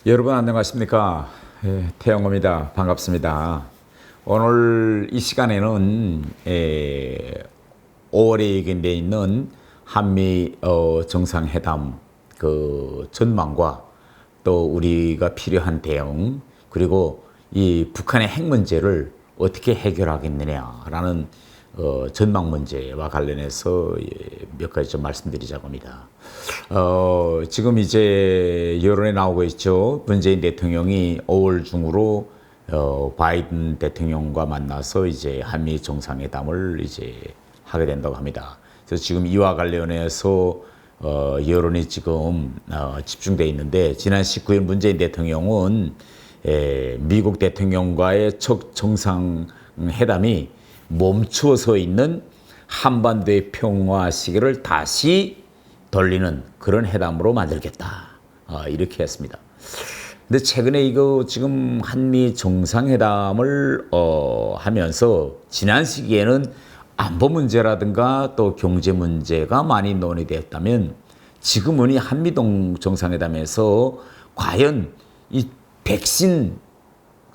여러분 안녕하십니까? 태영호입니다. 반갑습니다. 오늘 이 시간에는 5월에 예견되어 있는 한미 정상회담 그 전망과 또 우리가 필요한 대응, 그리고 이 북한의 핵 문제를 어떻게 해결하겠느냐라는 전망 문제와 관련해서 몇 가지 좀 말씀드리자고 합니다. 지금 이제 여론에 나오고 있죠. 문재인 대통령이 5월 중으로 바이든 대통령과 만나서 이제 한미 정상회담을 이제 하게 된다고 합니다. 그래서 지금 이와 관련해서 여론이 지금 집중돼 있는데, 지난 19일 문재인 대통령은 미국 대통령과의 첫 정상회담이 멈춰서 있는 한반도의 평화 시기를 다시 돌리는 그런 회담으로 만들겠다, 이렇게 했습니다. 근데 최근에 이거 지금 한미 정상회담을 하면서 지난 시기에는 안보 문제라든가 또 경제 문제가 많이 논의되었다면, 지금은 이 한미 정상회담에서 과연 이 백신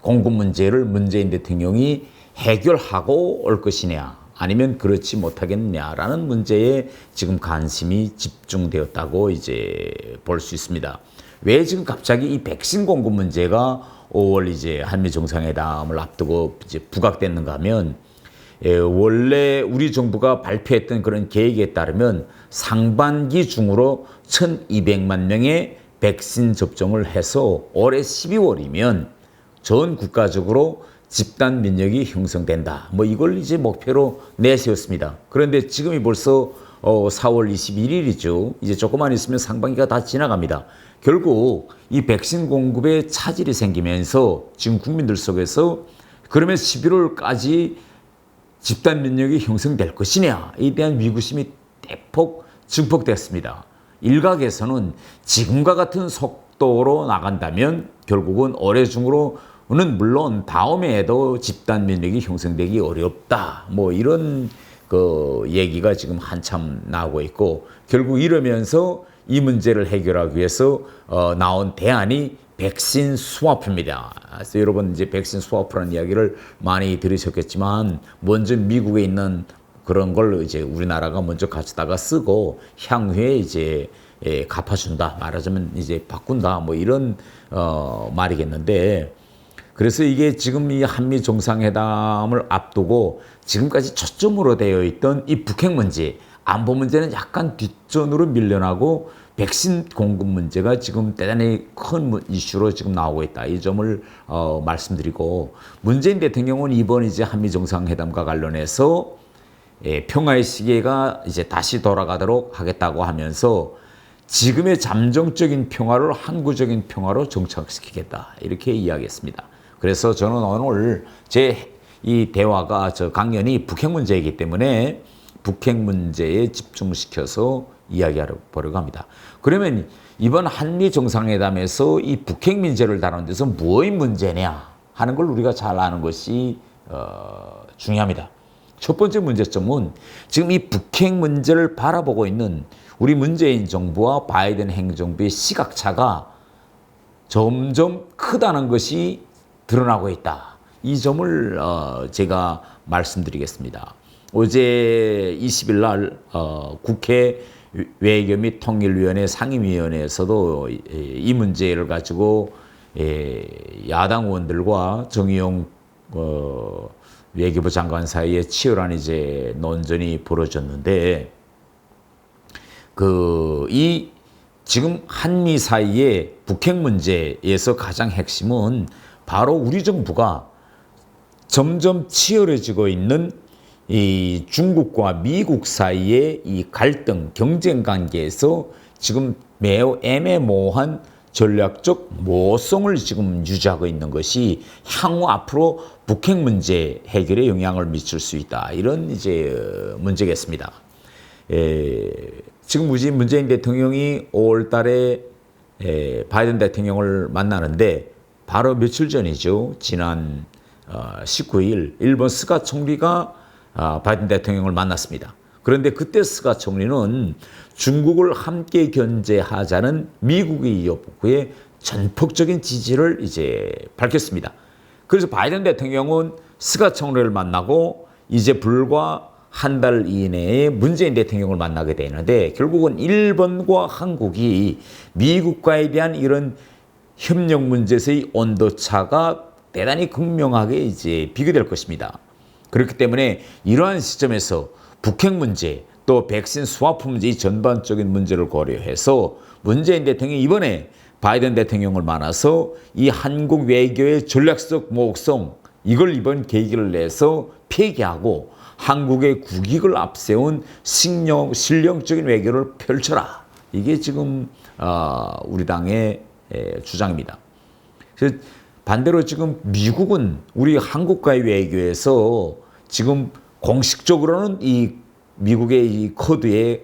공급 문제를 문재인 대통령이 해결하고 올 것이냐, 아니면 그렇지 못하겠느냐라는 문제에 지금 관심이 집중되었다고 이제 볼 수 있습니다. 왜 지금 갑자기 이 백신 공급 문제가 5월 이제 한미 정상회담을 앞두고 이제 부각됐는가 하면, 원래 우리 정부가 발표했던 그런 계획에 따르면 상반기 중으로 1,200만 명의 백신 접종을 해서 올해 12월이면 전 국가적으로 집단 면역이 형성된다, 뭐 이걸 이제 목표로 내세웠습니다. 그런데 지금이 벌써 4월 21일이죠. 이제 조금만 있으면 상반기가 다 지나갑니다. 결국 이 백신 공급에 차질이 생기면서 지금 국민들 속에서 그러면 11월까지 집단 면역이 형성될 것이냐에 대한 위구심이 대폭 증폭됐습니다. 일각에서는 지금과 같은 속도로 나간다면 결국은 올해 중으로는 물론 다음해에도 집단 면역이 형성되기 어렵다, 뭐 이런 그 얘기가 지금 한참 나오고 있고, 결국 이러면서 이 문제를 해결하기 위해서 나온 대안이 백신 스와프입니다. 그래서 여러분 이제 백신 스와프라는 이야기를 많이 들으셨겠지만, 먼저 미국에 있는 그런 걸 이제 우리나라가 먼저 가져다가 쓰고 향후에 이제 갚아준다, 말하자면 이제 바꾼다, 뭐 이런 말이겠는데, 그래서 이게 지금 이 한미 정상회담을 앞두고 지금까지 초점으로 되어 있던 이 북핵 문제, 안보 문제는 약간 뒷전으로 밀려나고 백신 공급 문제가 지금 대단히 큰 이슈로 지금 나오고 있다, 이 점을 말씀드리고, 문재인 대통령은 이번 이제 한미 정상회담과 관련해서 평화의 시계가 이제 다시 돌아가도록 하겠다고 하면서 지금의 잠정적인 평화를 항구적인 평화로 정착시키겠다, 이렇게 이야기했습니다. 그래서 저는 오늘 제 이 대화가 강연이 북핵 문제이기 때문에 북핵 문제에 집중시켜서 이야기하려 보려고 합니다. 그러면 이번 한미 정상회담에서 이 북핵 문제를 다루는 데서 무엇이 문제냐 하는 걸 우리가 잘 아는 것이 중요합니다. 첫 번째 문제점은 지금 이 북핵 문제를 바라보고 있는 우리 문재인 정부와 바이든 행정부의 시각차가 점점 크다는 것이 드러나고 있다, 이 점을 제가 말씀드리겠습니다. 어제 20일 날 국회 외교 및 통일위원회 상임위원회에서도 이 문제를 가지고 야당 의원들과 정의용 외교부 장관 사이에 치열한 이제 논전이 벌어졌는데, 이 지금 한미 사이의 북핵 문제에서 가장 핵심은 바로 우리 정부가 점점 치열해지고 있는 이 중국과 미국 사이의 이 갈등, 경쟁 관계에서 지금 매우 애매모호한 전략적 모성을 지금 유지하고 있는 것이 향후 앞으로 북핵 문제 해결에 영향을 미칠 수 있다, 이런 이제 문제겠습니다. 지금 문재인 대통령이 5월 달에 바이든 대통령을 만나는데 바로 며칠 전이죠. 지난 19일 일본 스가 총리가 바이든 대통령을 만났습니다. 그런데 그때 스가 총리는 중국을 함께 견제하자는 미국의 요구에 전폭적인 지지를 이제 밝혔습니다. 그래서 바이든 대통령은 스가 총리를 만나고 이제 불과 한 달 이내에 문재인 대통령을 만나게 되는데 결국은 일본과 한국이 미국과에 대한 이런 협력 문제에서의 온도차가 대단히 극명하게 이제 비교될 것입니다. 그렇기 때문에 이러한 시점에서 북핵 문제 또 백신 스와프 문제 이 전반적인 문제를 고려해서 문재인 대통령이 이번에 바이든 대통령을 만나서 이 한국 외교의 전략적 모호성 이걸 이번 계기를 내서 폐기하고 한국의 국익을 앞세운 실용적인 외교를 펼쳐라. 이게 지금 우리 당의 주장입니다. 그래서 반대로 지금 미국은 우리 한국과의 외교에서 지금 공식적으로는 이 미국의 이 코드에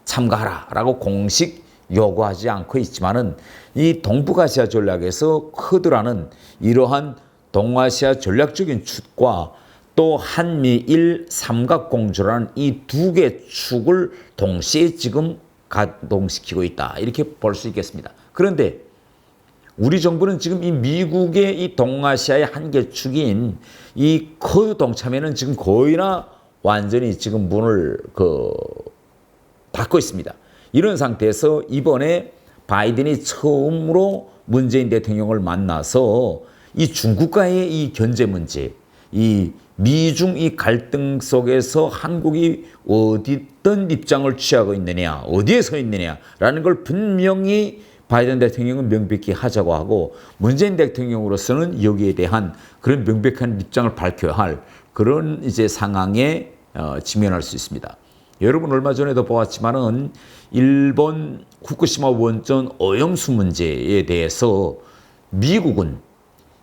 참가하라라고 공식 요구하지 않고 있지만은 이 동북아시아 전략에서 코드라는 이러한 동아시아 전략적인 축과 또 한미일 삼각공조라는 이 두 개 축을 동시에 지금 가동시키고 있다. 이렇게 볼 수 있겠습니다. 그런데 우리 정부는 지금 이 미국의 이 동아시아의 한 개 축인 이 코드 동참에는 지금 거의나 완전히 지금 문을 닫고 있습니다. 이런 상태에서 이번에 바이든이 처음으로 문재인 대통령을 만나서 이 중국과의 이 견제 문제, 이 미중 이 갈등 속에서 한국이 어떤 입장을 취하고 있느냐, 어디에 서 있느냐라는 걸 분명히 바이든 대통령은 명백히 하자고 하고 문재인 대통령으로서는 여기에 대한 그런 명백한 입장을 밝혀야 할 그런 이제 상황에 직면할 수 있습니다. 여러분 얼마 전에도 보았지만은 일본 후쿠시마 원전 오염수 문제에 대해서 미국은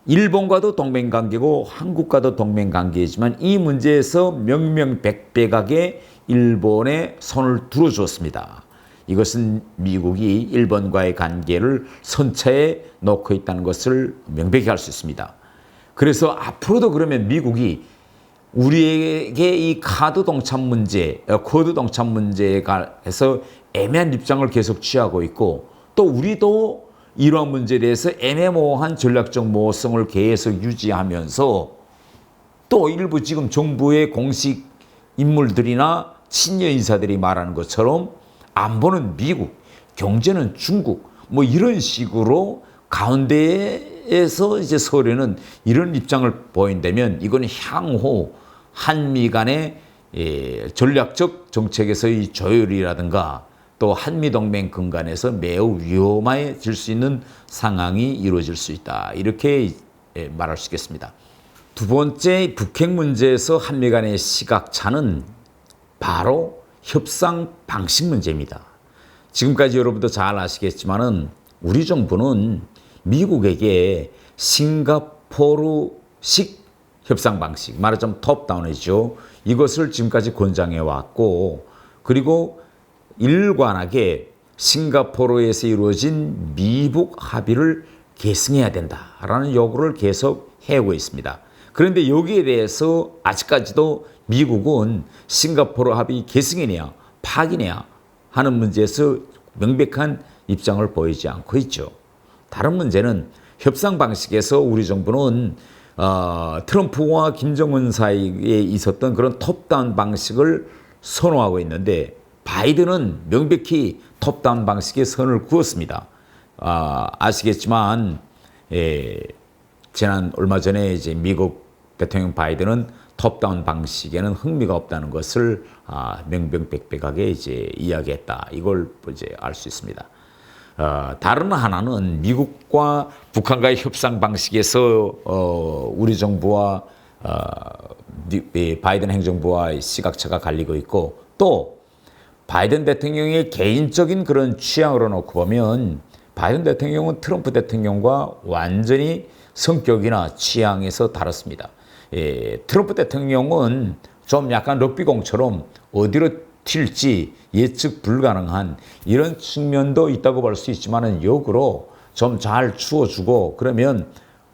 일본과도 동맹관계고 한국과도 동맹관계이지만 이 문제에서 명명백백하게 일본에 손을 들어주었습니다. 이것은 미국이 일본과의 관계를 선차에 놓고 있다는 것을 명백히 알 수 있습니다. 그래서 앞으로도 그러면 미국이 우리에게 이 코드 동참 문제에 관해서 애매한 입장을 계속 취하고 있고 또 우리도 이러한 문제에 대해서 애매모호한 전략적 모호성을 계속 유지하면서 또 일부 지금 정부의 공식 인물들이나 친여 인사들이 말하는 것처럼 안보는 미국, 경제는 중국 뭐 이런 식으로 가운데에서 이제 서울에는 이런 입장을 보인다면 이건 향후 한미 간의 전략적 정책에서의 조율이라든가 또 한미동맹 근간에서 매우 위험해질 수 있는 상황이 이루어질 수 있다. 이렇게 말할 수 있겠습니다. 두 번째 북핵 문제에서 한미 간의 시각차는 바로 협상 방식 문제입니다. 지금까지 여러분도 잘 아시겠지만은 우리 정부는 미국에게 싱가포르식 협상 방식, 말하자면 톱다운이죠. 이것을 지금까지 권장해 왔고 그리고 일관하게 싱가포르에서 이루어진 미북 합의를 계승해야 된다라는 요구를 계속 해오고 있습니다. 그런데 여기에 대해서 아직까지도 미국은 싱가포르 합의 계승이냐 파기냐 하는 문제에서 명백한 입장을 보이지 않고 있죠. 다른 문제는 협상 방식에서 우리 정부는 트럼프와 김정은 사이에 있었던 그런 톱다운 방식을 선호하고 있는데 바이든은 명백히 톱다운 방식의 선을 그었습니다. 아시겠지만 지난 얼마 전에 이제 미국 대통령 바이든은 톱다운 방식에는 흥미가 없다는 것을 명명백백하게 이제 이야기했다. 이걸 이제 알 수 있습니다. 다른 하나는 미국과 북한과의 협상 방식에서 우리 정부와 바이든 행정부와의 시각차가 갈리고 있고 또 바이든 대통령의 개인적인 그런 취향으로 놓고 보면 바이든 대통령은 트럼프 대통령과 완전히 성격이나 취향에서 다릅니다. 트럼프 대통령은 좀 약간 럭비공처럼 어디로 튈지 예측 불가능한 이런 측면도 있다고 볼 수 있지만은 역으로 좀 잘 추워주고 그러면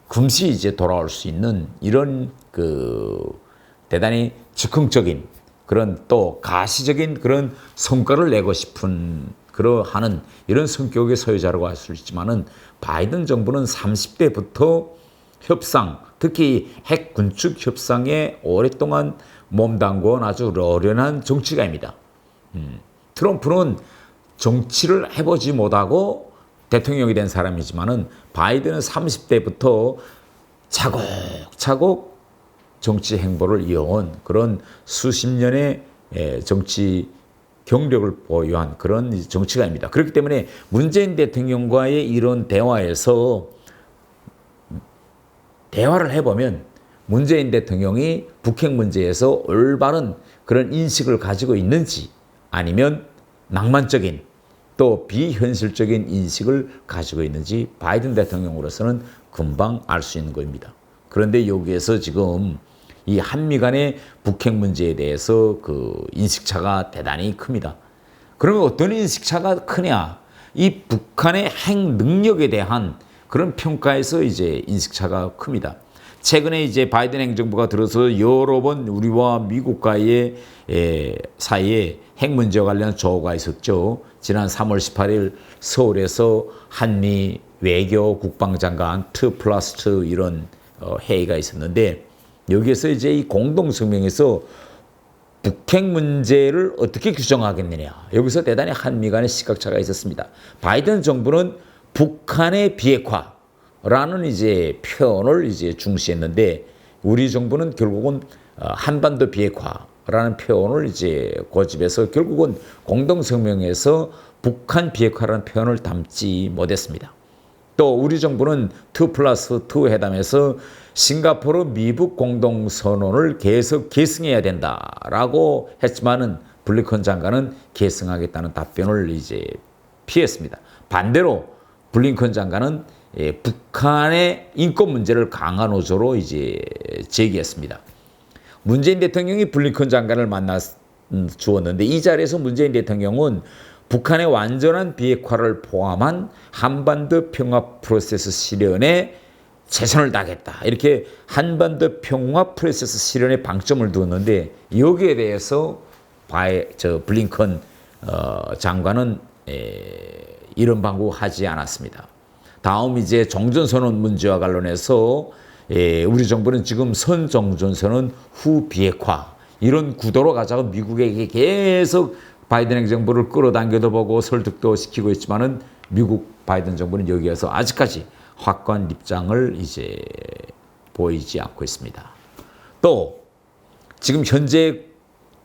금시 이제 돌아올 수 있는 이런 대단히 즉흥적인 그런 또 가시적인 그런 성과를 내고 싶은 그러하는 이런 성격의 소유자라고 할 수 있지만은 바이든 정부는 30대부터 협상, 특히 핵 군축 협상에 오랫동안 몸담궈온 아주 러련한 정치가입니다. 트럼프는 정치를 해보지 못하고 대통령이 된 사람이지만은 바이든은 30대부터 차곡차곡 정치 행보를 이어온 그런 수십 년의 정치 경력을 보유한 그런 정치가입니다. 그렇기 때문에 문재인 대통령과의 이런 대화에서 대화를 해보면 문재인 대통령이 북핵 문제에서 올바른 그런 인식을 가지고 있는지 아니면 낭만적인 또 비현실적인 인식을 가지고 있는지 바이든 대통령으로서는 금방 알 수 있는 겁니다. 그런데 여기에서 지금 이 한미 간의 북핵 문제에 대해서 그 인식차가 대단히 큽니다. 그러면 어떤 인식차가 크냐? 이 북한의 핵 능력에 대한 그런 평가에서 이제 인식차가 큽니다. 최근에 이제 바이든 행정부가 들어서 여러 번 우리와 미국과의 사이에 핵 문제와 관련 조우가 있었죠. 지난 3월 18일 서울에서 한미 외교 국방장관 2+2 이런 회의가 있었는데 여기에서 이제 이 공동성명에서 북핵 문제를 어떻게 규정하겠느냐. 여기서 대단히 한미 간의 시각차가 있었습니다. 바이든 정부는 북한의 비핵화라는 이제 표현을 이제 중시했는데 우리 정부는 결국은 한반도 비핵화라는 표현을 이제 고집해서 결국은 공동성명에서 북한 비핵화라는 표현을 담지 못했습니다. 또 우리 정부는 2+2 회담에서 싱가포르 미북 공동선언을 계속 계승해야 된다라고 했지만은 블링컨 장관은 계승하겠다는 답변을 이제 피했습니다. 반대로 블링컨 장관은 북한의 인권 문제를 강화 노조로 이제 제기했습니다. 문재인 대통령이 블링컨 장관을 만나 주었는데 이 자리에서 문재인 대통령은 북한의 완전한 비핵화를 포함한 한반도 평화 프로세스 실현에 최선을 다하겠다. 이렇게 한반도 평화 프로세스 실현에 방점을 두었는데 여기에 대해서 블링컨 장관은 이런 방구하지 않았습니다. 다음 이제 종전선언 문제와 관련해서 우리 정부는 지금 선종전선언 후 비핵화 이런 구도로 가자고 미국에게 계속 바이든 행정부를 끌어당겨도 보고 설득도 시키고 있지만은 미국 바이든 정부는 여기에서 아직까지 확고한 입장을 이제 보이지 않고 있습니다. 또 지금 현재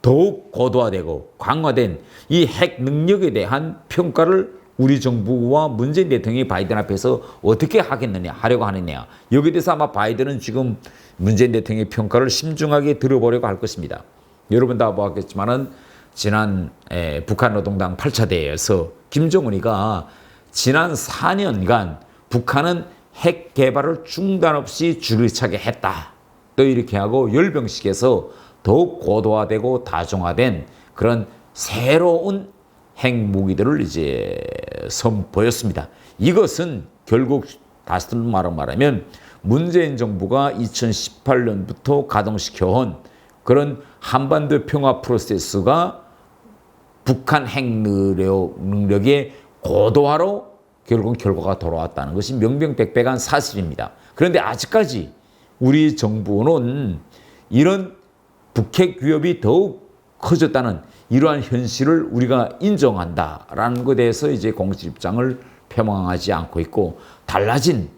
더욱 고도화되고 강화된 이 핵 능력에 대한 평가를 우리 정부와 문재인 대통령이 바이든 앞에서 어떻게 하려고 하느냐. 여기에 대해서 아마 바이든은 지금 문재인 대통령의 평가를 심중하게 들어보려고 할 것입니다. 여러분 다 보았겠지만은 지난 북한 노동당 8차 대회에서 김정은이가 지난 4년간 북한은 핵 개발을 중단 없이 줄기차게 했다. 또 이렇게 하고 열병식에서 더욱 고도화되고 다중화된 그런 새로운 핵무기들을 이제 선보였습니다. 이것은 결국 다시 말하면 문재인 정부가 2018년부터 가동시켜온 그런 한반도 평화 프로세스가 북한 핵 능력의 고도화로 결국 결과가 돌아왔다는 것이 명명백백한 사실입니다. 그런데 아직까지 우리 정부는 이런 북핵 위협이 더욱 커졌다는 이러한 현실을 우리가 인정한다라는 것에 대해서 이제 공식 입장을 표명하지 않고 있고 달라진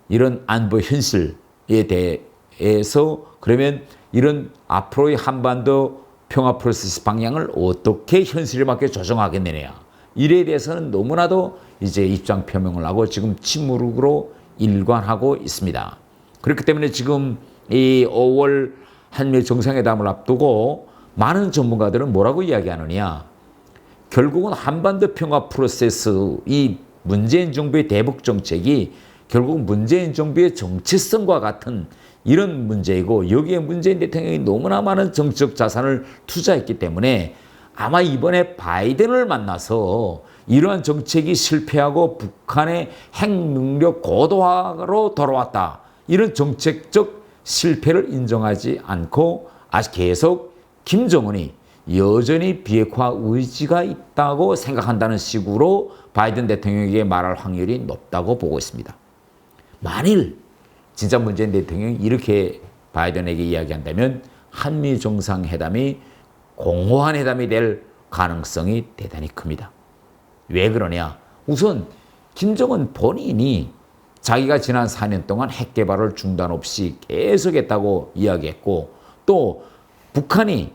이런 안보 현실에 대해서 그러면 이런 앞으로의 한반도 평화 프로세스 방향을 어떻게 현실에 맞게 조정하겠느냐. 이에 대해서는 너무나도 이제 입장 표명을 하고 지금 침묵으로 일관하고 있습니다. 그렇기 때문에 지금 이 5월 한미 정상회담을 앞두고 많은 전문가들은 뭐라고 이야기하느냐. 결국은 한반도 평화 프로세스 이 문재인 정부의 대북 정책이 결국 문재인 정부의 정체성과 같은 이런 문제이고 여기에 문재인 대통령이 너무나 많은 정치적 자산을 투자했기 때문에 아마 이번에 바이든을 만나서 이러한 정책이 실패하고 북한의 핵 능력 고도화로 돌아왔다. 이런 정책적 실패를 인정하지 않고 아직 계속 김정은이 여전히 비핵화 의지가 있다고 생각한다는 식으로 바이든 대통령에게 말할 확률이 높다고 보고 있습니다. 만일 진짜 문재인 대통령이 이렇게 바이든에게 이야기한다면 한미 정상회담이 공허한 회담이 될 가능성이 대단히 큽니다. 왜 그러냐? 우선 김정은 본인이 자기가 지난 4년 동안 핵 개발을 중단 없이 계속했다고 이야기했고, 또 북한이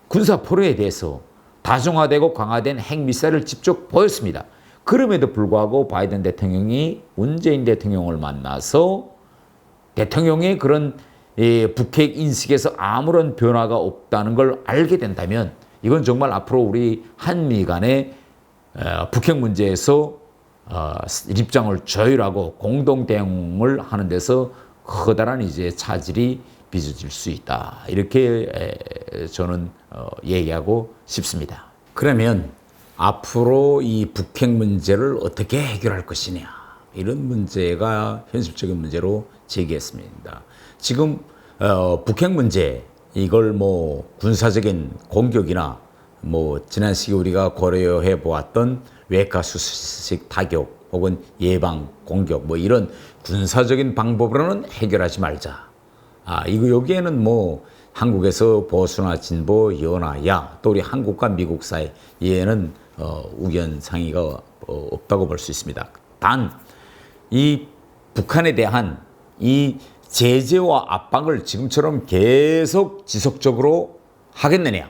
군사 포로에 대해서 다중화되고 강화된 핵미사일을 직접 보였습니다. 그럼에도 불구하고 바이든 대통령이 문재인 대통령을 만나서 대통령의 그런 북핵 인식에서 아무런 변화가 없다는 걸 알게 된다면 이건 정말 앞으로 우리 한미 간의 북핵 문제에서 입장을 조율하고 공동 대응을 하는 데서 커다란 이제 차질이 빚어질 수 있다. 이렇게 저는 얘기하고 싶습니다. 그러면 앞으로 이 북핵 문제를 어떻게 해결할 것이냐, 이런 문제가 현실적인 문제로 제기했습니다. 지금 북핵 문제, 이걸 뭐 군사적인 공격이나 뭐 지난 시기 우리가 고려해 보았던 외과수식 타격 혹은 예방 공격, 뭐 이런 군사적인 방법으로는 해결하지 말자. 이거 여기에는 뭐 한국에서 보수나 진보, 여나 야, 또 우리 한국과 미국 사이 얘는 의견 상의가 없다고 볼 수 있습니다. 단 이 북한에 대한 이 제재와 압박을 지금처럼 계속 지속적으로 하겠느냐?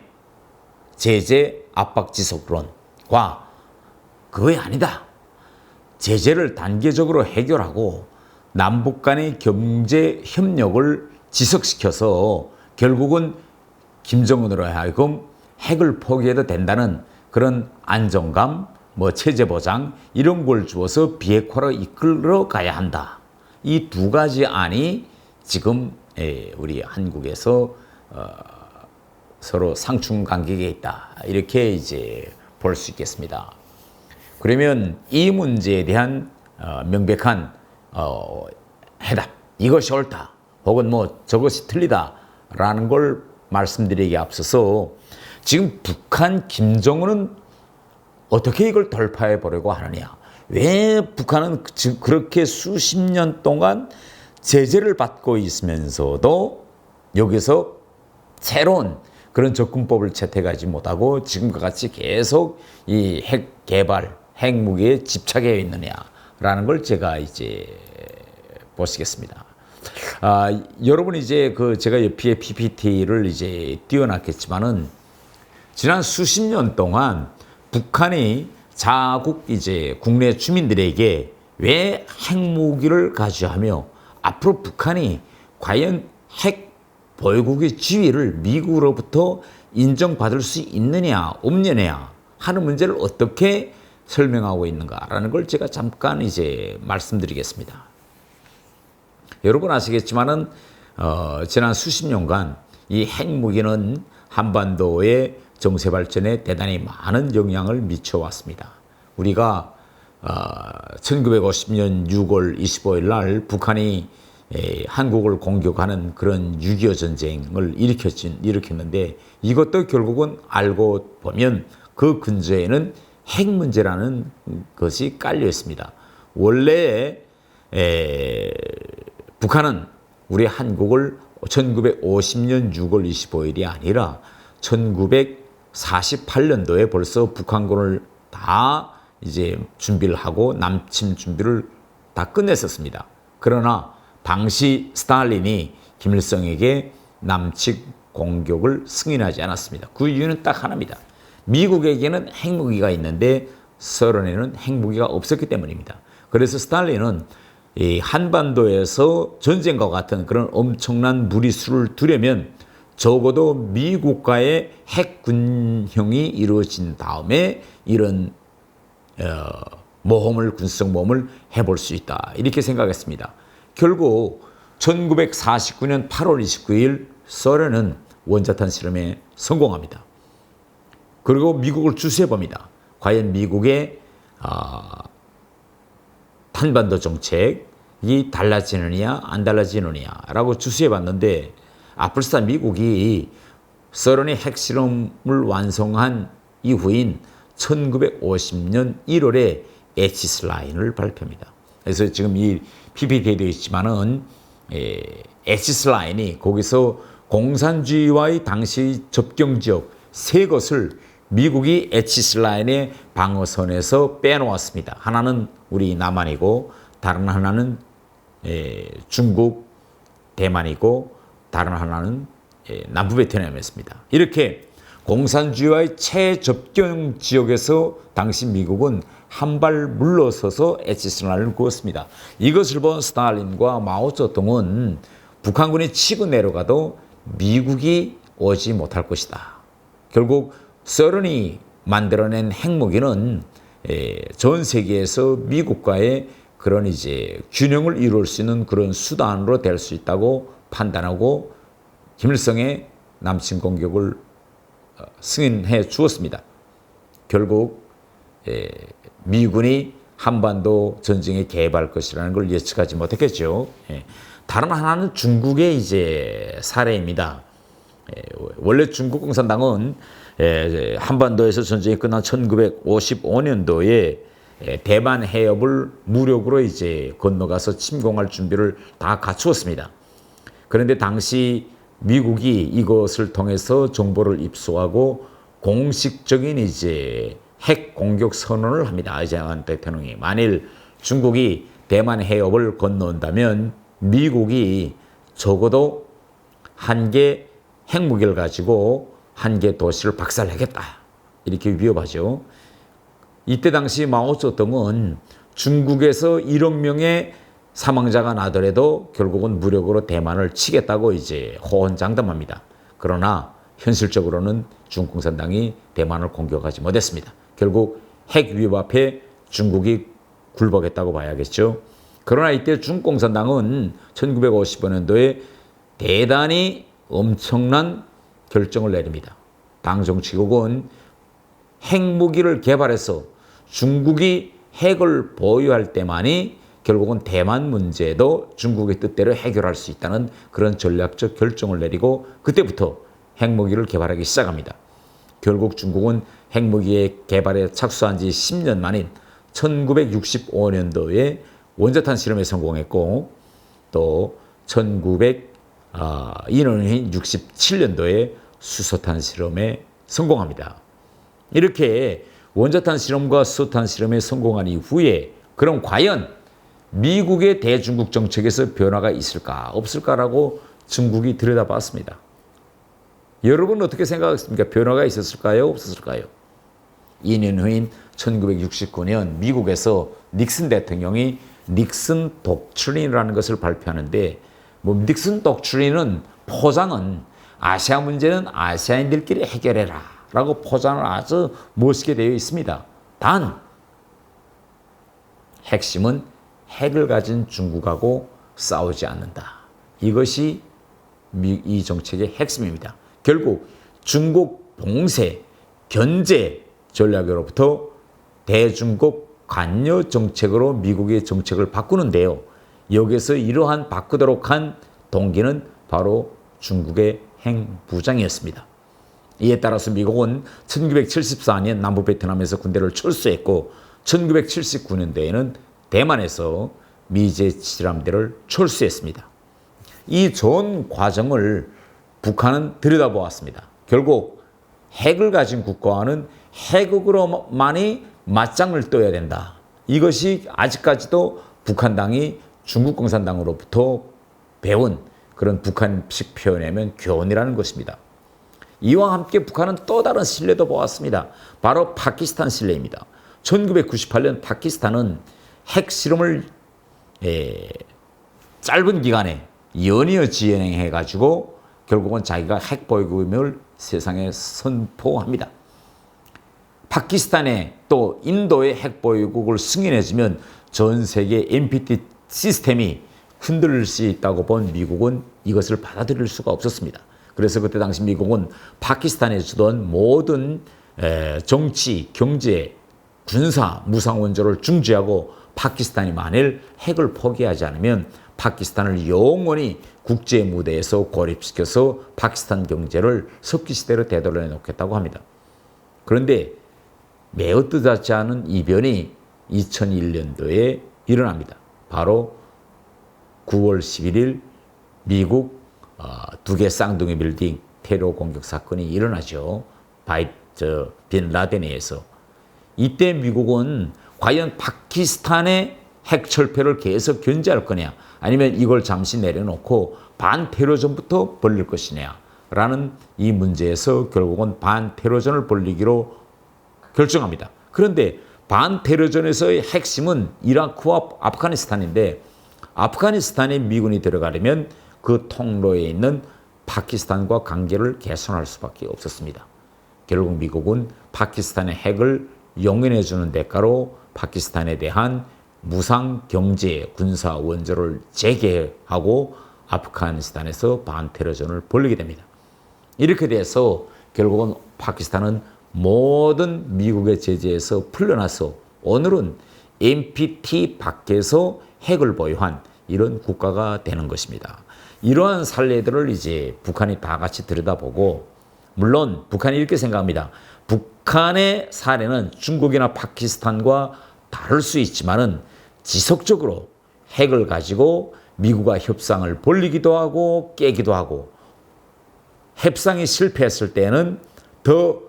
제재 압박 지속론과 그게 아니다. 제재를 단계적으로 해결하고 남북 간의 경제 협력을 지속시켜서 결국은 김정은으로 하여금 핵을 포기해도 된다는 그런 안정감, 뭐 체제 보장 이런 걸 주어서 비핵화로 이끌어 가야 한다. 이 두 가지 안이 지금 우리 한국에서 서로 상충 관계에 있다. 이렇게 이제 볼 수 있겠습니다. 그러면 이 문제에 대한 명백한 해답, 이것이 옳다, 혹은 뭐 저것이 틀리다라는 걸 말씀드리기에 앞서서 지금 북한 김정은은 어떻게 이걸 돌파해 보려고 하느냐? 왜 북한은 그렇게 수십 년 동안 제재를 받고 있으면서도 여기서 새로운 그런 접근법을 채택하지 못하고 지금과 같이 계속 이 핵 개발, 핵무기에 집착해 있느냐라는 걸 제가 이제 보시겠습니다. 여러분 이제 제가 옆에 PPT를 이제 띄워놨겠지만은 지난 수십 년 동안 북한이 자국 이제 국내 주민들에게 왜 핵무기를 가져하며 앞으로 북한이 과연 핵 보유국의 지위를 미국으로부터 인정받을 수 있느냐 없느냐 하는 문제를 어떻게 설명하고 있는가라는 걸 제가 잠깐 이제 말씀드리겠습니다. 여러분 아시겠지만은 지난 수십 년간 이 핵무기는 한반도의 정세 발전에 대단히 많은 영향을 미쳐왔습니다. 우리가 1950년 6월 25일 날 북한이 한국을 공격하는 그런 6.25 전쟁을 일으켰는데 이것도 결국은 알고 보면 그 근저에는 핵 문제라는 것이 깔려 있습니다. 원래 북한은 우리 한국을 1950년 6월 25일이 아니라 1948년도에 벌써 북한군을 다 이제 준비를 하고 남침 준비를 다 끝냈었습니다. 그러나 당시 스탈린이 김일성에게 남측 공격을 승인하지 않았습니다. 그 이유는 딱 하나입니다. 미국에게는 핵무기가 있는데 소련에는 핵무기가 없었기 때문입니다. 그래서 스탈린은 이 한반도에서 전쟁과 같은 그런 엄청난 무리수를 두려면 적어도 미국과의 핵 군형이 이루어진 다음에 이런 군사적 모험을 해볼 수 있다. 이렇게 생각했습니다. 결국 1949년 8월 29일 소련은 원자탄 실험에 성공합니다. 그리고 미국을 주시해봅니다. 과연 미국의 한반도 정책이 달라지느냐 안 달라지느냐라고 주시해봤는데 앞으로서 미국이 서른이 핵실험을 완성한 이후인 1950년 1월에 에치스 라인을 발표합니다. 그래서 지금 이 PPT에 되어 있지만은 에치스 라인이 거기서 공산주의와의 당시 접경지역 세 것을 미국이 에치스 라인의 방어선에서 빼놓았습니다. 하나는 우리 남한이고 다른 하나는 중국, 대만이고 다른 하나는 남부 베트남이었습니다. 이렇게 공산주의와의 최접경 지역에서 당시 미국은 한 발 물러서서 에치스 라인을 그었습니다. 이것을 본 스탈린과 마오쩌둥은 북한군이 치고 내려가도 미국이 오지 못할 것이다. 결국 서른이 만들어낸 핵무기는 전 세계에서 미국과의 그런 이제 균형을 이룰 수 있는 그런 수단으로 될 수 있다고 판단하고 김일성의 남침 공격을 승인해 주었습니다. 결국 미군이 한반도 전쟁에 개입할 것이라는 걸 예측하지 못했겠죠. 다른 하나는 중국의 이제 사례입니다. 원래 중국共产党은 한반도에서 전쟁이 끝난 1955년도에 대만 해협을 무력으로 이제 건너가서 침공할 준비를 다 갖추었습니다. 그런데 당시 미국이 이것을 통해서 정보를 입수하고 공식적인 이제 핵 공격 선언을 합니다. 이재만 대통령이 만일 중국이 대만 해협을 건너온다면 미국이 적어도 한 개 핵무기를 가지고 한 개 도시를 박살내겠다. 이렇게 위협하죠. 이때 당시 마오쩌둥은 중국에서 1억 명의 사망자가 나더라도 결국은 무력으로 대만을 치겠다고 이제 호언장담합니다. 그러나 현실적으로는 중국共产党이 대만을 공격하지 못했습니다. 결국 핵 위협 앞에 중국이 굴복했다고 봐야겠죠. 그러나 이때 중국共产党은 1955년도에 대단히 엄청난 결정을 내립니다. 당 정치국은 핵무기를 개발해서 중국이 핵을 보유할 때만이 결국은 대만 문제도 중국의 뜻대로 해결할 수 있다는 그런 전략적 결정을 내리고 그때부터 핵무기를 개발하기 시작합니다. 결국 중국은 핵무기의 개발에 착수한 지 10년 만인 1965년도에 원자탄 실험에 성공했고 또 2년인 67년도에 수소탄 실험에 성공합니다. 이렇게 원자탄 실험과 수소탄 실험에 성공한 이후에 그럼 과연 미국의 대중국 정책에서 변화가 있을까 없을까라고 중국이 들여다봤습니다. 여러분 어떻게 생각하십니까? 변화가 있었을까요? 없었을까요? 2년 후인 1969년 미국에서 닉슨 대통령이 닉슨 독트린이라는 것을 발표하는데 닉슨 독트린은 포장은 아시아 문제는 아시아인들끼리 해결해라 라고 포장을 아주 멋있게 되어 있습니다. 단 핵심은 핵을 가진 중국하고 싸우지 않는다. 이것이 이 정책의 핵심입니다. 결국 중국 봉쇄, 견제 전략으로부터 대중국 관여 정책으로 미국의 정책을 바꾸는데요. 여기서 이러한 바꾸도록 한 동기는 바로 중국의 핵무장이었습니다. 이에 따라서 미국은 1974년 남부 베트남에서 군대를 철수했고 1979년도에는 대만에서 미제 지람대를 철수했습니다. 이 전 과정을 북한은 들여다보았습니다. 결국 핵을 가진 국가와는 핵으로만이 맞짱을 떠야 된다. 이것이 아직까지도 북한당이 중국共产党으로부터 배운 그런 북한식 표현이면 교훈이라는 것입니다. 이와 함께 북한은 또 다른 신뢰도 보았습니다. 바로 파키스탄 신뢰입니다. 1998년 파키스탄은 핵실험을 짧은 기간에 연이어 진행해가지고 결국은 자기가 핵보유국임을 세상에 선포합니다. 파키스탄에 또 인도의 핵보유국을 승인해주면 전 세계 NPT 시스템이 흔들릴 수 있다고 본 미국은 이것을 받아들일 수가 없었습니다. 그래서 그때 당시 미국은 파키스탄에 주던 모든 정치, 경제, 군사, 무상 원조를 중지하고 파키스탄이 만일 핵을 포기하지 않으면 파키스탄을 영원히 국제 무대에서 고립시켜서 파키스탄 경제를 석기시대로 되돌려 놓겠다고 합니다. 그런데 매우 뜻하지 않은 이변이 2001년도에 일어납니다. 바로 9월 11일 미국 두 개 쌍둥이 빌딩 테러 공격 사건이 일어나죠. 빈 라덴에 의해서. 이때 미국은 과연 파키스탄의 핵 철폐를 계속 견제할 거냐, 아니면 이걸 잠시 내려놓고 반테러전부터 벌릴 것이냐 라는 이 문제에서 결국은 반테러전을 벌리기로 결정합니다. 그런데 반테러전에서의 핵심은 이라크와 아프가니스탄인데, 아프가니스탄에 미군이 들어가려면 그 통로에 있는 파키스탄과 관계를 개선할 수밖에 없었습니다. 결국 미국은 파키스탄의 핵을 용인해 주는 대가로 파키스탄에 대한 무상 경제 군사 원조를 재개하고 아프가니스탄에서 반테러전을 벌이게 됩니다. 이렇게 돼서 결국은 파키스탄은 모든 미국의 제재에서 풀려나서 오늘은 NPT 밖에서 핵을 보유한 이런 국가가 되는 것입니다. 이러한 사례들을 이제 북한이 다 같이 들여다보고, 물론 북한이 이렇게 생각합니다. 북한의 사례는 중국이나 파키스탄과 다를 수 있지만은 지속적으로 핵을 가지고 미국과 협상을 벌리기도 하고 깨기도 하고, 협상이 실패했을 때는 더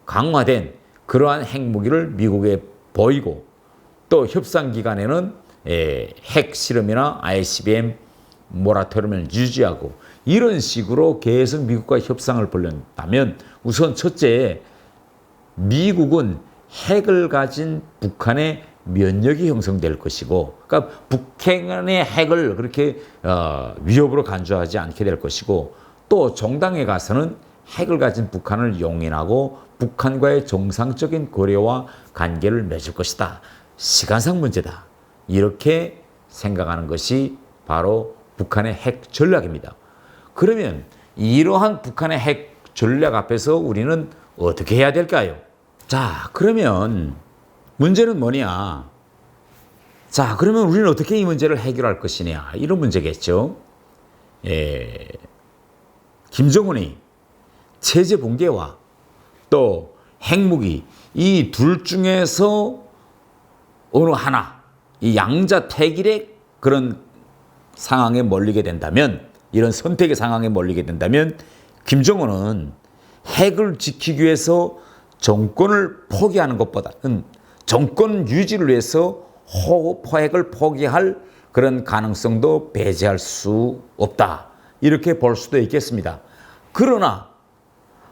강화된 그러한 핵무기를 미국에 보이고, 또 협상 기간에는 핵 실험이나 ICBM 모라토리엄을 유지하고, 이런 식으로 계속 미국과 협상을 벌였다면, 우선 첫째, 미국은 핵을 가진 북한의 면역이 형성될 것이고, 그러니까 북한의 핵을 그렇게 위협으로 간주하지 않게 될 것이고, 또 정당에 가서는 핵을 가진 북한을 용인하고 북한과의 정상적인 거래와 관계를 맺을 것이다. 시간상 문제다. 이렇게 생각하는 것이 바로 북한의 핵 전략입니다. 그러면 이러한 북한의 핵 전략 앞에서 우리는 어떻게 해야 될까요? 자, 그러면 문제는 뭐냐? 자, 그러면 우리는 어떻게 이 문제를 해결할 것이냐? 이런 문제겠죠. 김정은이 체제 붕괴와 또 핵무기, 이 둘 중에서 어느 하나, 이 양자택일의 그런 상황에 몰리게 된다면, 이런 선택의 상황에 몰리게 된다면, 김정은은 핵을 지키기 위해서 정권을 포기하는 것보다는 정권 유지를 위해서 포핵을 포기할 그런 가능성도 배제할 수 없다. 이렇게 볼 수도 있겠습니다. 그러나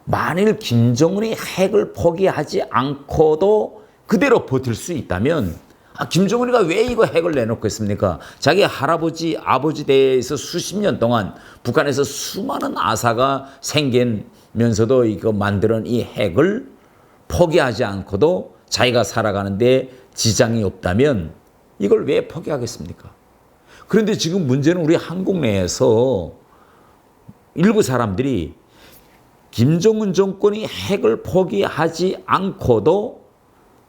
만일 김정은이 핵을 포기하지 않고도 그대로 버틸 수 있다면, 김정은이가 왜 이거 핵을 내놓고 있습니까? 자기 할아버지, 아버지 대에서 수십 년 동안 북한에서 수많은 아사가 생기면서도 이거 만드는 이 핵을 포기하지 않고도 자기가 살아가는데 지장이 없다면 이걸 왜 포기하겠습니까? 그런데 지금 문제는 우리 한국 내에서 일부 사람들이 김정은 정권이 핵을 포기하지 않고도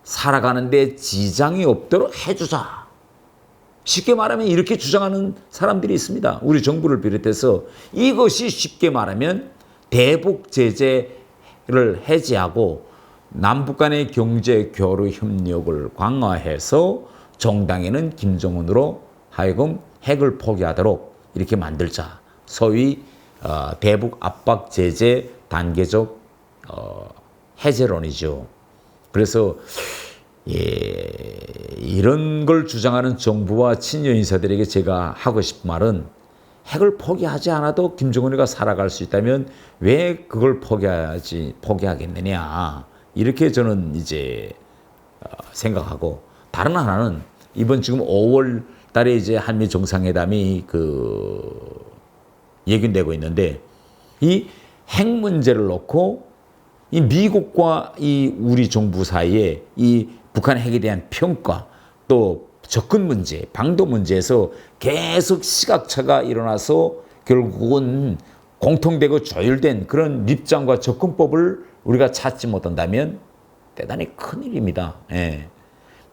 살아가는데 지장이 없도록 해주자. 쉽게 말하면 이렇게 주장하는 사람들이 있습니다. 우리 정부를 비롯해서. 이것이 쉽게 말하면 대북 제재를 해제하고 남북 간의 경제 교류 협력을 강화해서 정당에는 김정은으로 하여금 핵을 포기하도록 이렇게 만들자. 소위 대북 압박 제재 단계적 해제론이죠. 그래서 이런 걸 주장하는 정부와 친여 인사들에게 제가 하고 싶은 말은, 핵을 포기하지 않아도 김정은이가 살아갈 수 있다면 왜 그걸 포기하겠느냐, 이렇게 저는 이제 생각하고, 다른 하나는 이번 지금 5월 달에 이제 한미 정상회담이 예견되고 있는데, 이 핵 문제를 놓고 이 미국과 이 우리 정부 사이에 이 북한 핵에 대한 평가, 또 접근 문제, 방도 문제에서 계속 시각차가 일어나서 결국은 공통되고 조율된 그런 입장과 접근법을 우리가 찾지 못한다면 대단히 큰일입니다.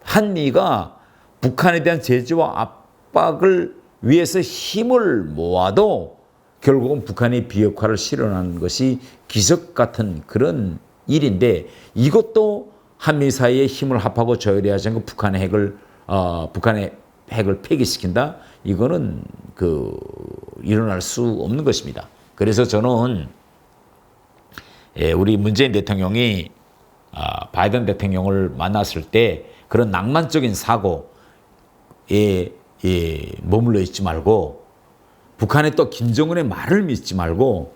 한미가 북한에 대한 제재와 압박을 위해서 힘을 모아도 결국은 북한이 비핵화를 실현하는 것이 기적 같은 그런 일인데, 이것도 한미 사이에 힘을 합하고 조율해야지 않고 북한의 핵을 폐기시킨다? 이거는 일어날 수 없는 것입니다. 그래서 저는 우리 문재인 대통령이 바이든 대통령을 만났을 때 그런 낭만적인 사고에 머물러 있지 말고, 북한의 또 김정은의 말을 믿지 말고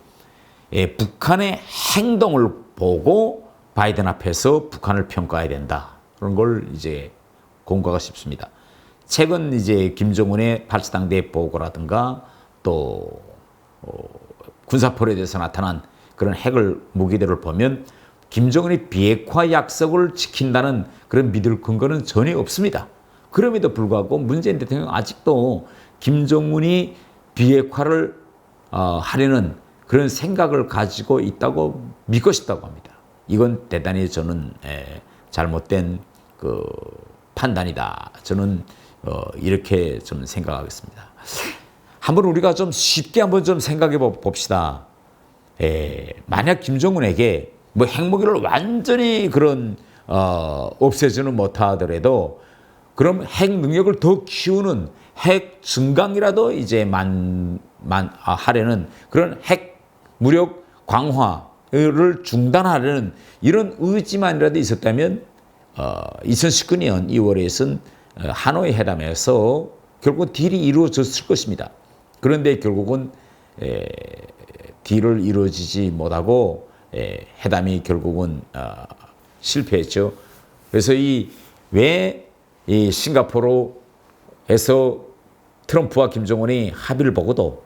북한의 행동을 보고 바이든 앞에서 북한을 평가해야 된다. 그런 걸 이제 공부하고 싶습니다. 최근 이제 김정은의 팔찌당대 보고라든가 또 군사포로에 대해서 나타난 그런 무기들을 보면 김정은이 비핵화 약속을 지킨다는 그런 믿을 근거는 전혀 없습니다. 그럼에도 불구하고 문재인 대통령 아직도 김정은이 비핵화를 하려는 그런 생각을 가지고 있다고 믿고 싶다고 합니다. 이건 대단히 저는 잘못된 판단이다. 저는 이렇게 좀 생각하겠습니다. 한번 우리가 좀 쉽게 한번 좀 생각해 봅시다. 만약 김정은에게 뭐 핵무기를 완전히 없애지는 못하더라도 그럼 핵 능력을 더 키우는 핵 증강이라도 이제 하려는 그런 핵 무력 강화를 중단하려는 이런 의지만이라도 있었다면 2019년 2월에 있은 하노이 회담에서 결국 딜이 이루어졌을 것입니다. 그런데 결국은 딜을 이루어지지 못하고 회담이 결국은 실패했죠. 그래서 왜 이 싱가포르에서 트럼프와 김정은이 합의를 보고도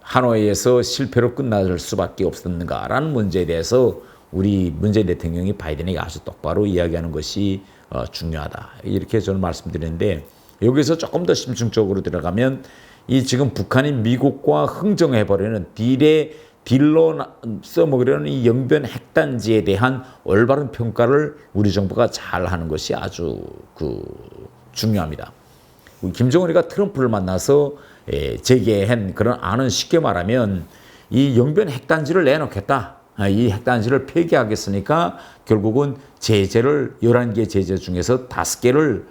하노이에서 실패로 끝날 수밖에 없었는가라는 문제에 대해서 우리 문재인 대통령이 바이든에게 아주 똑바로 이야기하는 것이 중요하다. 이렇게 저는 말씀드리는데, 여기서 조금 더 심층적으로 들어가면 지금 북한이 미국과 흥정해버리는 딜로 써먹으려는 이 영변 핵단지에 대한 올바른 평가를 우리 정부가 잘 하는 것이 아주 중요합니다. 김정은이가 트럼프를 만나서 제기한 그런 안은 쉽게 말하면 이 영변 핵단지를 내놓겠다. 이 핵단지를 폐기하겠으니까 결국은 제재를 11개 제재 중에서 5개를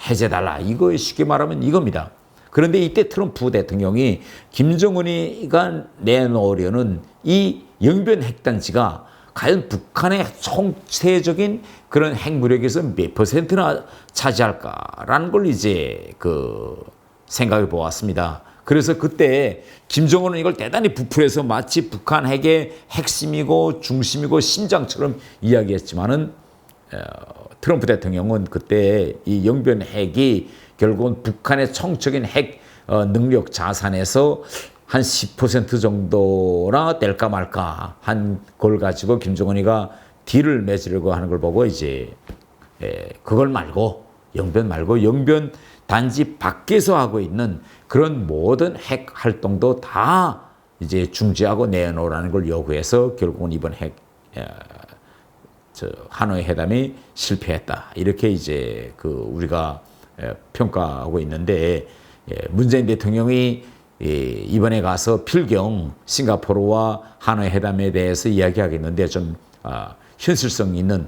해제달라. 이거 쉽게 말하면 이겁니다. 그런데 이때 트럼프 대통령이 김정은이가 내놓으려는 이 영변 핵단지가 과연 북한의 총체적인 그런 핵무력에서 몇 %나 차지할까라는 걸 이제 생각해 보았습니다. 그래서 그때 김정은은 이걸 대단히 부풀려서 마치 북한 핵의 핵심이고 중심이고 심장처럼 이야기했지만은 트럼프 대통령은 그때 이 영변 핵이 결국은 북한의 총적인 핵 능력 자산에서 한 10% 정도나 될까 말까 한 걸 가지고 김정은이가 딜을 맺으려고 하는 걸 보고 이제 그걸 말고 영변 단지 밖에서 하고 있는 그런 모든 핵 활동도 다 이제 중지하고 내놓으라는 걸 요구해서 결국은 이번 하노이 회담이 실패했다. 이렇게 이제 우리가 평가하고 있는데, 문재인 대통령이 이번에 가서 필경 싱가포르와 하노이 회담에 대해서 이야기하겠는데 좀 현실성 있는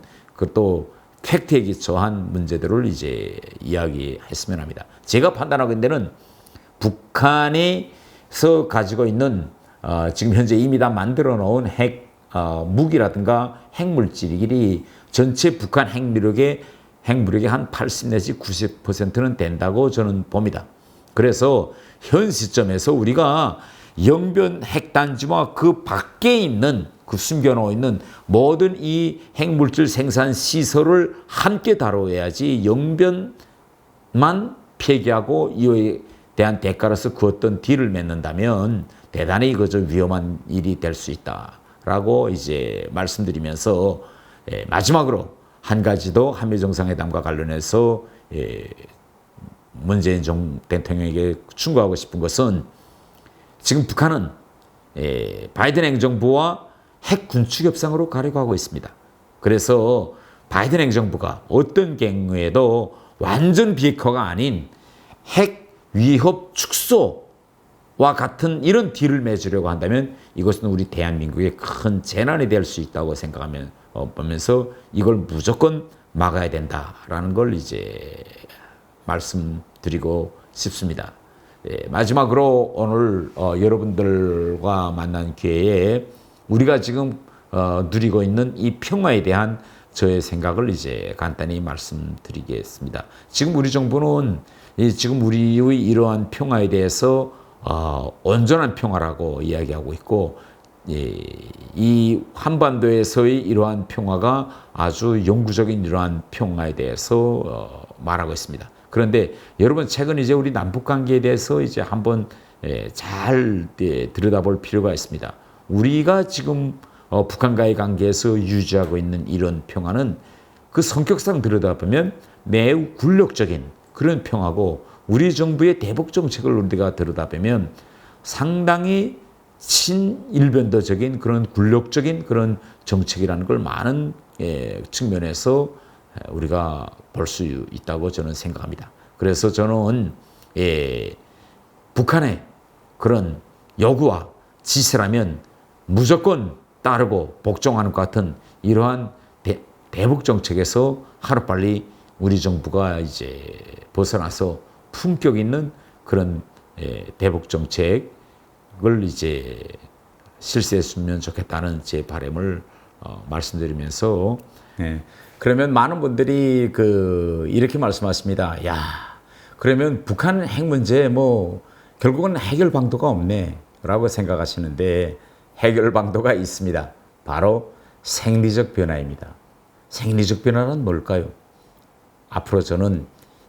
또 팩트에 기초한 문제들을 이제 이야기했으면 합니다. 제가 판단하고 있는 데는 북한에서 가지고 있는 지금 현재 이미 다 만들어 놓은 무기라든가 핵물질이 전체 북한 핵무력의 한 80 내지 90%는 된다고 저는 봅니다. 그래서 현 시점에서 우리가 영변 핵단지와 그 밖에 있는 숨겨놓고 있는 모든 이 핵물질 생산 시설을 함께 다뤄야지 영변만 폐기하고 이에 대한 대가로서 그 어떤 딜을 맺는다면 대단히 위험한 일이 될 수 있다라고 이제 말씀드리면서 마지막으로 한 가지 더 한미 정상회담과 관련해서 문재인 대통령에게 충고하고 싶은 것은, 지금 북한은 바이든 행정부와 핵 군축 협상으로 가려고 하고 있습니다. 그래서 바이든 행정부가 어떤 경우에도 완전 비핵화가 아닌 핵 위협 축소와 같은 이런 딜을 맺으려고 한다면 이것은 우리 대한민국의 큰 재난이 될 수 있다고 생각하면서 이걸 무조건 막아야 된다라는 걸 이제 말씀드리고 싶습니다. 예, 마지막으로 오늘 여러분들과 만난 기회에 우리가 지금 누리고 있는 이 평화에 대한 저의 생각을 이제 간단히 말씀드리겠습니다. 지금 우리 정부는 지금 우리의 이러한 평화에 대해서 온전한 평화라고 이야기하고 있고, 이 한반도에서의 이러한 평화가 아주 영구적인 이러한 평화에 대해서 말하고 있습니다. 그런데 여러분 최근 이제 우리 남북 관계에 대해서 이제 한번 잘 들여다볼 필요가 있습니다. 우리가 지금 북한과의 관계에서 유지하고 있는 이런 평화는 그 성격상 들여다보면 매우 굴욕적인 그런 평화고, 우리 정부의 대북 정책을 우리가 들여다보면 상당히 친일변도적인 그런 굴욕적인 그런 정책이라는 걸 많은 측면에서 우리가 볼 수 있다고 저는 생각합니다. 그래서 저는 북한의 그런 요구와 지시라면 무조건 따르고 복종하는 것 같은 이러한 대북 정책에서 하루빨리 우리 정부가 이제 벗어나서 품격 있는 그런 대북 정책을 이제 실시했으면 좋겠다는 제 바람을 말씀드리면서, 그러면 많은 분들이 이렇게 말씀하십니다. 야, 그러면 북한 핵 문제 뭐 결국은 해결 방도가 없네라고 생각하시는데, 해결 방도가 있습니다. 바로 생리적 변화입니다. 생리적 변화는 뭘까요? 앞으로 저는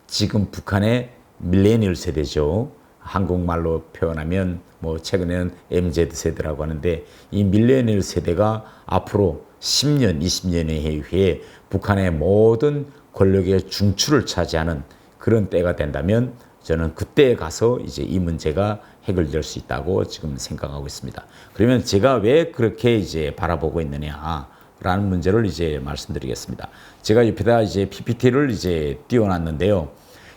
지금 북한의 밀레니얼 세대죠. 한국말로 표현하면 뭐 최근에는 MZ 세대라고 하는데, 이 밀레니얼 세대가 앞으로 10년, 20년의 후에 북한의 모든 권력의 중추를 차지하는 그런 때가 된다면 저는 그때에 가서 이제 이 문제가 해결될 수 있다고 지금 생각하고 있습니다. 그러면 제가 왜 그렇게 이제 바라보고 있느냐라는 문제를 이제 말씀드리겠습니다. 제가 옆에다 이제 PPT를 이제 띄워놨는데요.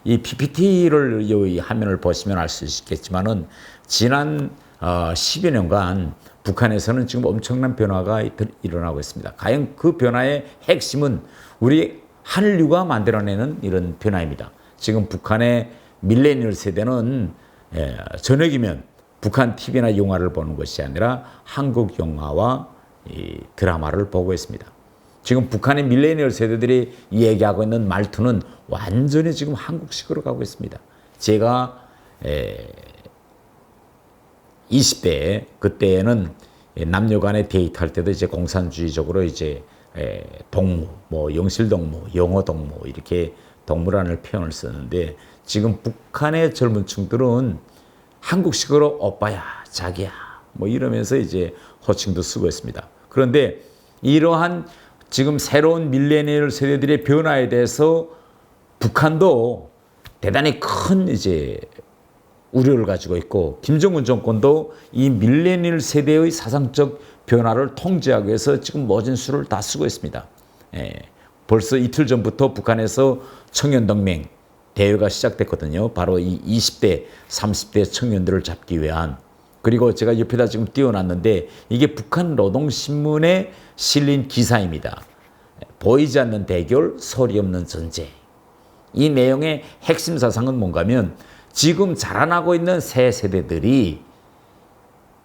이 PPT를 이 화면을 보시면 알 수 있겠지만은 지난 10여 년간 북한에서는 지금 엄청난 변화가 일어나고 있습니다. 과연 그 변화의 핵심은 우리 한류가 만들어내는 이런 변화입니다. 지금 북한의 밀레니얼 세대는 저녁이면 북한 TV나 영화를 보는 것이 아니라 한국 영화와 이 드라마를 보고 있습니다. 지금 북한의 밀레니얼 세대들이 얘기하고 있는 말투는 완전히 지금 한국식으로 가고 있습니다. 제가 20대 그때는 남녀 간에 데이트할 때도 이제 공산주의적으로 이제 동무, 뭐 영실동무, 영어동무 이렇게 동무라는 표현을 썼는데, 지금 북한의 젊은 층들은 한국식으로 오빠야, 자기야 뭐 이러면서 이제 호칭도 쓰고 있습니다. 그런데 이러한 지금 새로운 밀레니얼 세대들의 변화에 대해서 북한도 대단히 큰 이제 우려를 가지고 있고, 김정은 정권도 이 밀레니얼 세대의 사상적 변화를 통제하기 위해서 지금 모진 수를 다 쓰고 있습니다. 벌써 이틀 전부터 북한에서 청년동맹 대회가 시작됐거든요. 바로 이 20대, 30대 청년들을 잡기 위한. 그리고 제가 옆에다 지금 띄워놨는데, 이게 북한 노동신문에 실린 기사입니다. 보이지 않는 대결, 소리 없는 전쟁. 이 내용의 핵심 사상은 뭔가 하면, 지금 자라나고 있는 새 세대들이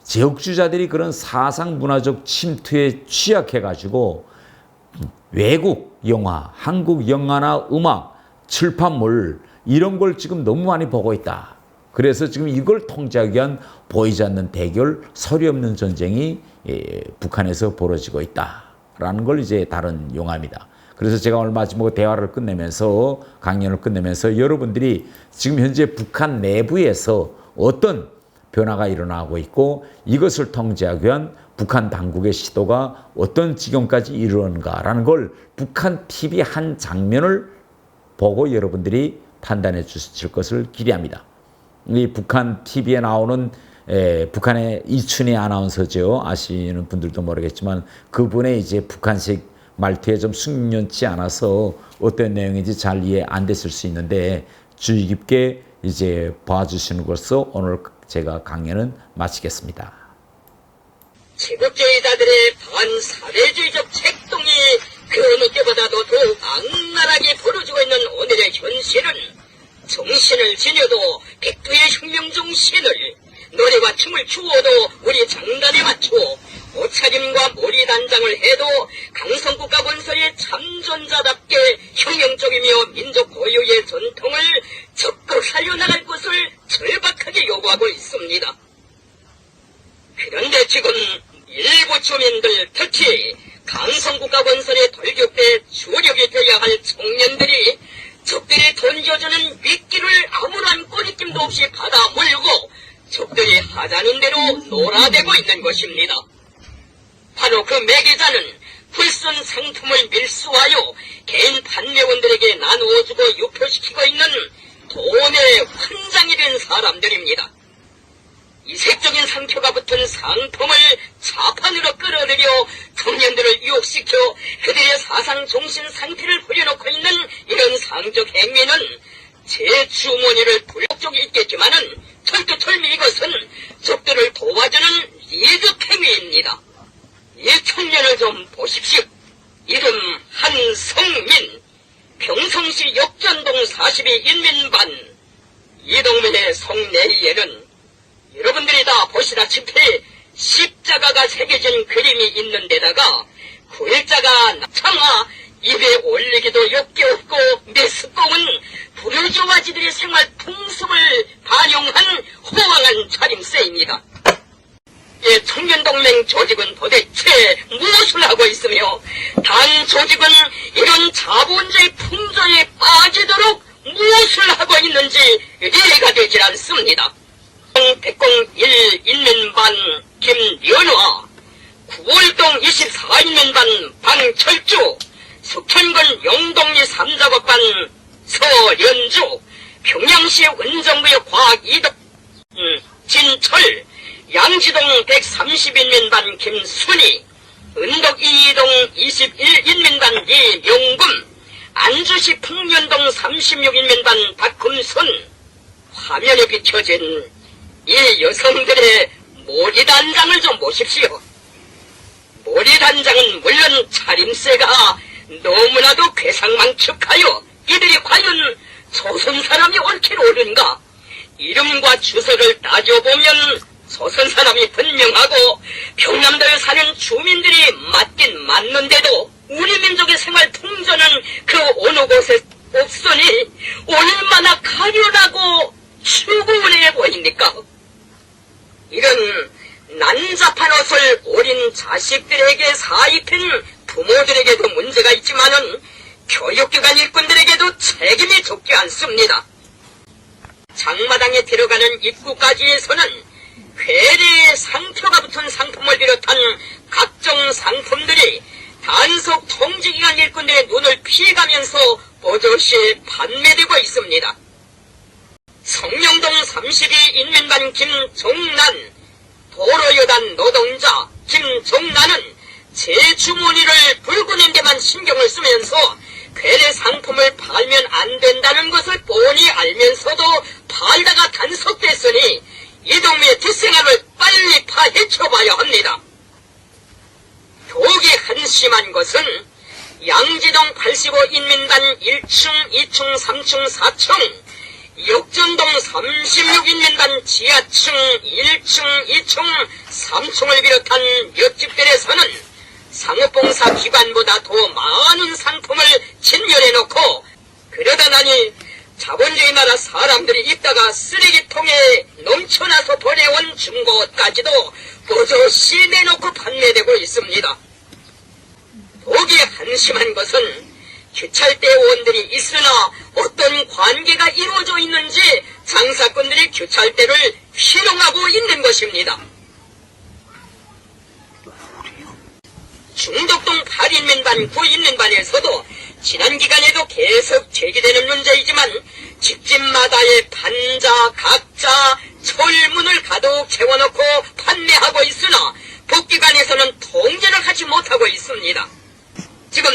제국주의자들이 그런 사상 문화적 침투에 취약해가지고 외국 영화, 한국 영화나 음악, 출판물 이런 걸 지금 너무 많이 보고 있다. 그래서 지금 이걸 통제하기 위한 보이지 않는 대결, 소리 없는 전쟁이 북한에서 벌어지고 있다라는 걸 이제 다룬 영화입니다. 그래서 제가 오늘 마지막으로 대화를 끝내면서, 강연을 끝내면서 여러분들이 지금 현재 북한 내부에서 어떤 변화가 일어나고 있고, 이것을 통제하기 위한 북한 당국의 시도가 어떤 지경까지 이르는가라는 걸 북한 TV 한 장면을 보고 여러분들이 판단해 주실 것을 기대합니다. 이 북한 TV에 나오는 북한의 이춘희 아나운서죠. 아시는 분들도 모르겠지만 그분의 이제 북한식 말투에 좀 숙련치 않아서 어떤 내용인지 잘 이해 안 됐을 수 있는데 주의 깊게 이제 봐주시는 것으로 오늘 제가 강연은 마치겠습니다. 제국주의자들의 반사회주의적 책동이 그 어느 때보다도 더욱 악랄하게 벌어지고 있는 오늘의 현실은 정신을 지녀도 백두의 혁명중 신을 노래와 춤을 추어도 우리 장단에 맞추어 옷차림과 머리단장을 해도 강성국가 건설의 참전자답게 혁명적이며 민족 고유의 전통을 적극 살려나갈 것을 절박하게 요구하고 있습니다. 그런데 지금 일부 주민들, 특히 강성국가 건설의 돌격대 주력이 되어야 할 청년들이 적들이 던져주는 미끼를 아무런 꼬리낌도 없이 받아 물고 적들이 하자는 대로 놀아대고 있는 것입니다. 바로 그 매개자는 불순 상품을 밀수하여 개인 판매원들에게 나누어주고 유표시키고 있는 돈의 환장이 된 사람들입니다. 이색적인 상표가 붙은 상품을 자판으로 끌어들여 청년들을 유혹시켜 그들의 사상 정신 상태를 부려놓고 있는 이런 상적 행위는 제 주머니를 불족이 있겠지만은 털토털미 이것은 적들을 도와주는 예적 행위입니다. 이 청년을 좀 보십시오. 이름 한성민, 평성시 역전동 42 인민반. 이동민의 성내에는 여러분들이 다 보시다시피 십자가가 새겨진 그림이 있는 데다가 글자가 창아 입에 올리기도 역겨웠고 메스꺼운 부르주아지들의 생활 풍습을 반영한 호황한 차림새입니다. 이 청년동맹 조직은 도대체 무엇을 하고 있으며 단 조직은 이런 자본주의 풍조에 빠지도록 무엇을 하고 있는지 이해가 되질 않습니다. 백공 1 인민반 김연화, 9월동 24인민반 방철주, 석천군 영동리 3작업반 서련주, 평양시 은정구역 과학 2동 진철, 양지동 130인민반 김순희, 은덕 2동 21인민반 이명금, 안주시 풍년동 36인민반 박금순. 화면에 비춰진 이 여성들의 모리단장을 좀 보십시오. 모리단장은 물론 차림새가 너무나도 괴상망측하여 이들이 과연 조선 사람이 옳긴 옳은가? 이름과 주소를 따져보면 조선 사람이 분명하고 평남도에 사는 주민들이 맞긴 맞는데도 우리 민족의 생활 풍조는 그 어느 곳에 없으니 얼마나 가련하고 추구운해 보입니까? 이런 난잡한 옷을 어린 자식들에게 사입힌 부모들에게도 문제가 있지만은 교육기관 일꾼들에게도 책임이 적지 않습니다. 장마당에 들어가는 입구까지에서는 괴뢰의 상표가 붙은 상품을 비롯한 각종 상품들이 단속 통지기관 일꾼들의 눈을 피해가면서 버젓이 판매되고 있습니다. 성령동 32 인민반 김종난, 도로여단 노동자 김종난은 제 주머니를 붉은 데만 신경을 쓰면서 괴뢰 상품을 팔면 안 된다는 것을 뻔히 알면서도 팔다가 단속됐으니 이 동네의 뒷생활을 빨리 파헤쳐봐야 합니다. 더욱이 한심한 것은 양지동 85인민단 1층, 2층, 3층, 4층, 역전동 36인민단 지하층 1층, 2층, 3층을 비롯한 몇 집들에서는 상업봉사 기관보다 더 많은 상품을 진열해놓고 그러다 나니 자본주의 나라 사람들이 입다가 쓰레기통에 넘쳐나서 보내온 중고옷까지도 버젓이 내놓고 판매되고 있습니다. 더욱이 한심한 것은 규찰대원들이 있으나 어떤 관계가 이루어져 있는지 장사꾼들이 규찰대를 희롱하고 있는 것입니다. 중덕동 8인민반 9인민반에서도 지난 기간에도 계속 제기되는 문제이지만 집집마다의 판자, 각자, 철문을 가득 채워놓고 판매하고 있으나 복기관에서는 통제를 하지 못하고 있습니다. 지금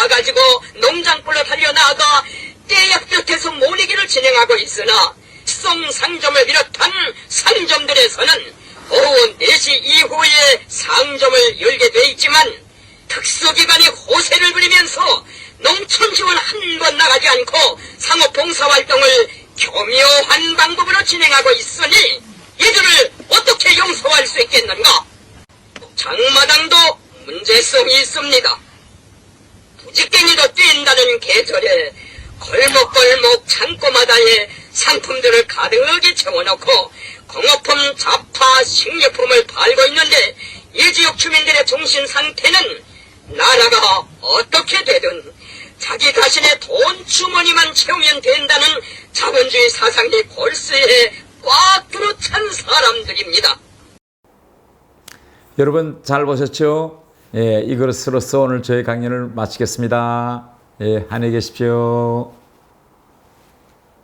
가지고 농장불로 달려나가 떼약볕에서 모내기를 진행하고 있으나 성상점을 비롯한 상점들에서는 오후 4시 이후에 상점을 열게 돼 있지만 특수기관이 호세를 부리면서 농촌 지원 한 번 나가지 않고 상업봉사활동을 교묘한 방법으로 진행하고 있으니 이들을 어떻게 용서할 수 있겠는가? 장마당도 문제성이 있습니다. 부지깽이도 뛴다는 계절에 골목골목 창고마다에 상품들을 가득히 채워놓고 공업품, 잡화, 식료품을 팔고 있는데 이 지역 주민들의 정신 상태는 나라가 어떻게 되든 자기 자신의 돈 주머니만 채우면 된다는 자본주의 사상이 골수에 꽉 들어찬 사람들입니다. 여러분 잘 보셨죠? 예, 이것으로써 오늘 저희 강연을 마치겠습니다. 예, 안녕히 계십시오.